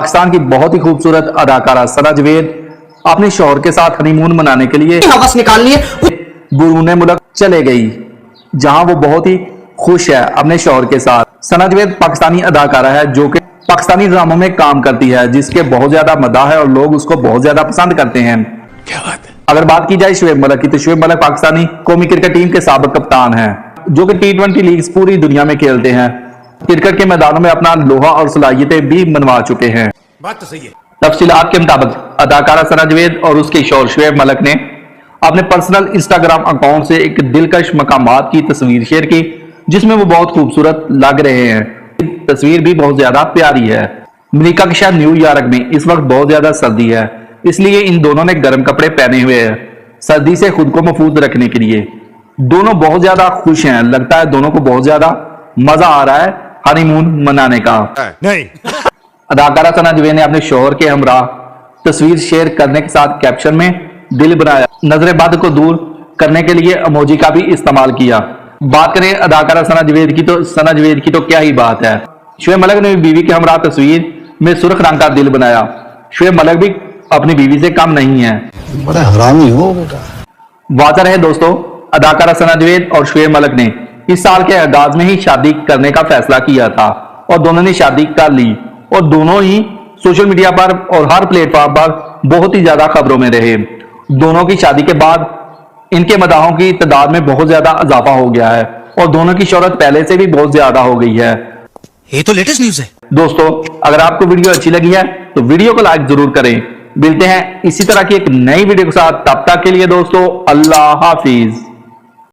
पाकिस्तान की बहुत ही खूबसूरत अदाकारा सना जवेद अपने शौहर के साथ हनीमून मनाने के लिए हवस निकालनी है। बैरून मुल्क चले गई, जहां वो बहुत ही खुश है अपने शौहर के साथ। सना जवेद पाकिस्तानी अदाकारा है जो कि पाकिस्तानी ड्रामों में काम करती है, जिसके बहुत ज्यादा मदाह है और लोग उसको बहुत ज्यादा पसंद करते हैं। क्या बात है। अगर बात की जाए शुएब मलिक की, तो शुएब मलिक पाकिस्तानी कौमी क्रिकेट टीम के साबिक कप्तान हैं, जो कि T20 लीग्स पूरी दुनिया में खेलते हैं। क्रिकेट के मैदानों में अपना लोहा और सलाहियतें भी मनवा चुके हैं। बात तो सही है। तफसीलात के मुताबिक अदाकारा सना जवेद और उसके शौहर शुएब मलिक ने अपने पर्सनल इंस्टाग्राम अकाउंट से एक दिलकश मकामात की तस्वीर शेयर की, जिसमें वो बहुत खूबसूरत लग रहे हैं। तस्वीर भी बहुत ज्यादा प्यारी है। अमेरिका के शहर न्यूयॉर्क में इस वक्त बहुत ज्यादा सर्दी है, इसलिए इन दोनों ने गर्म कपड़े पहने हुए हैं सर्दी से खुद को महफूज रखने के लिए। दोनों बहुत ज्यादा खुश हैं, लगता है दोनों को बहुत ज्यादा मजा आ रहा है हनीमून मनाने का। नहीं। अदाकारा सना जवेद ने अपने शौहर के हमरा तस्वीर शेयर करने के साथ कैप्शन में दिल बनाया, नजर बद को दूर करने के लिए इमोजी का भी इस्तेमाल किया। बात करें अदाकारा सना जवेद की तो क्या ही बात है। शुएब मलिक ने बीवी के हमरा तस्वीर में सुर्ख रंग का दिल बनाया। शुएब मलिक भी अपनी बीवी से कम नहीं है। बड़ा हरामी हो बेटा। वाज़ा रहे दोस्तों, अदाकारा सना जवेद और शुएब मलिक ने इस साल के आगाज में ही शादी करने का फैसला किया था और दोनों ने शादी कर ली और दोनों ही सोशल मीडिया पर और हर प्लेटफॉर्म पर बहुत ही ज्यादा खबरों में रहे। दोनों की शादी के बाद इनके मदाहों की तादाद में बहुत ज्यादा इजाफा हो गया है और दोनों की शोहरत पहले से भी बहुत ज्यादा हो गई है। ये तो लेटेस्ट न्यूज़ है। दोस्तों, अगर आपको वीडियो अच्छी लगी है तो वीडियो को लाइक जरूर करें। मिलते हैं इसी तरह की एक नई वीडियो के साथ, तब तक के लिए दोस्तों अल्लाह हाफिज।